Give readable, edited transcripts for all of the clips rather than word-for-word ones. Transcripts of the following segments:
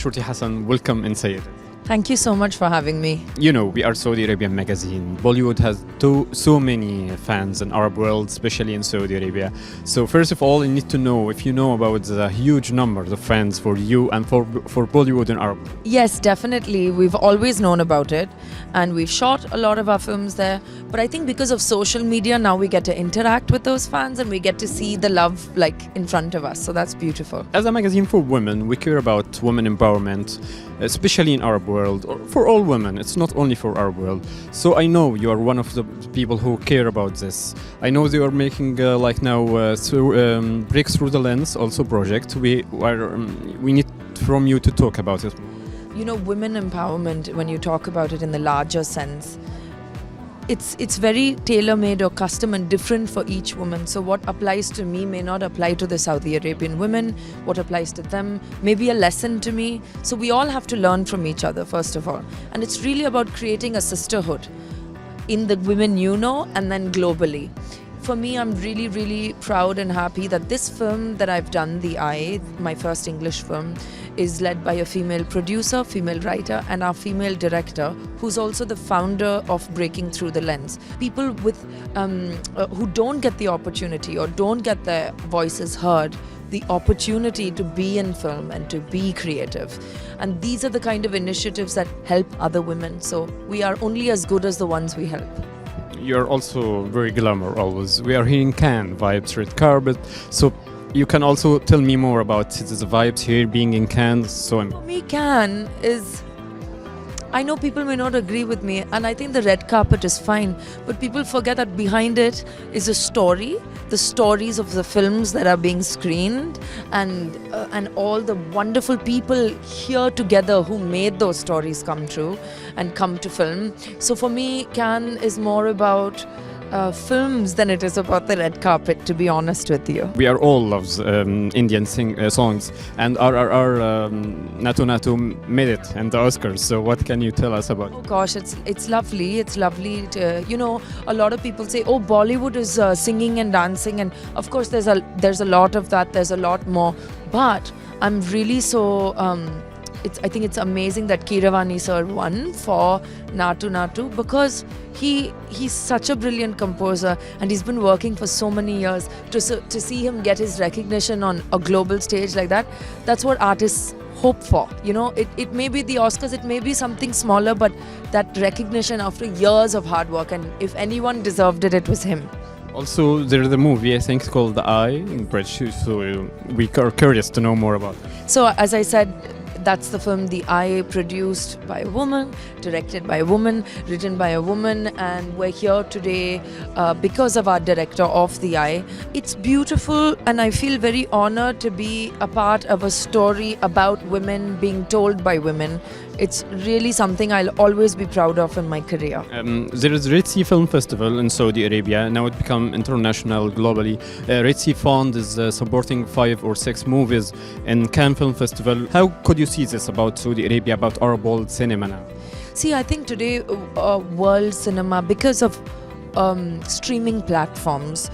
Shruti Hassan, welcome in Seyteti. Thank you so much for having me. You know, we are Saudi Arabian magazine. Bollywood has so many fans in Arab world, especially in Saudi Arabia. So first of all, I need to know if you know about the huge number of fans for you and for Bollywood in Arab. Yes, definitely. We've always known about it and we've shot a lot of our films there. But I think because of social media, now we get to interact with those fans and we get to see the love like in front of us. So that's beautiful. As a magazine for women, we care about women empowerment, especially in Arab world, or for all women. It's not only for Arab world. So I know you are one of the people who care about this. I know they are making Breaks Through the Lens also project. We need from you to talk about it. You know, women empowerment, when you talk about it in the larger sense, it's very tailor-made or custom and different for each woman. So what applies to me may not apply to the Saudi Arabian women. What applies to them may be a lesson to me. So we all have to learn from each other, first of all. And it's really about creating a sisterhood in the women you know and then globally. For me, I'm really, really proud and happy that this film that I've done, The Eye, my first English film, is led by a female producer, female writer, and our female director, who's also the founder of Breaking Through the Lens. People with who don't get the opportunity or don't get their voices heard, the opportunity to be in film and to be creative. And these are the kind of initiatives that help other women. So we are only as good as the ones we help. You're also very glamour always. We are here in Cannes, vibes, red carpet. So you can also tell me more about the vibes here being in Cannes. For me, Cannes is... I know people may not agree with me, and I think the red carpet is fine, but people forget that behind it is a story, the stories of the films that are being screened, and all the wonderful people here together who made those stories come true and come to film. So for me, Cannes is more about films than it is about the red carpet, to be honest with you. We are all loves Indian songs, and RRR Natu Natu made it and the Oscars. So what can you tell us about it? Oh gosh, it's lovely. It's lovely to, you know, a lot of people say, oh, Bollywood is singing and dancing, and of course there's a lot of that. There's a lot more, but I'm really so. I think it's amazing that Keeravani sir won for Natu Natu because he's such a brilliant composer and he's been working for so many years. To see him get his recognition on a global stage like that, that's what artists hope for. You know, it may be the Oscars, it may be something smaller, but that recognition after years of hard work, and if anyone deserved it, it was him. Also, there's a movie, I think it's called The Eye in British, so we are curious to know more about it. So as I said, that's the film The Eye, produced by a woman, directed by a woman, written by a woman, and we're here today because of our director of The Eye. It's beautiful and I feel very honored to be a part of a story about women being told by women. It's really something I'll always be proud of in my career. There is Red Sea Film Festival in Saudi Arabia. Now it become international globally. Red Sea Fund is supporting 5 or 6 movies in Cannes Film Festival. How could you see this about Saudi Arabia, about Arab world cinema now? See, I think today world cinema, because of streaming platforms,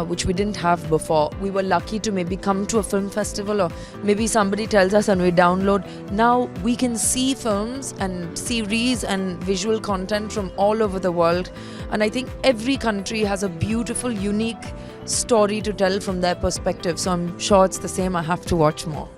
which we didn't have before. We were lucky to maybe come to a film festival, or maybe somebody tells us and we download. Now we can see films and series and visual content from all over the world. And I think every country has a beautiful, unique story to tell from their perspective. So I'm sure it's the same. I have to watch more.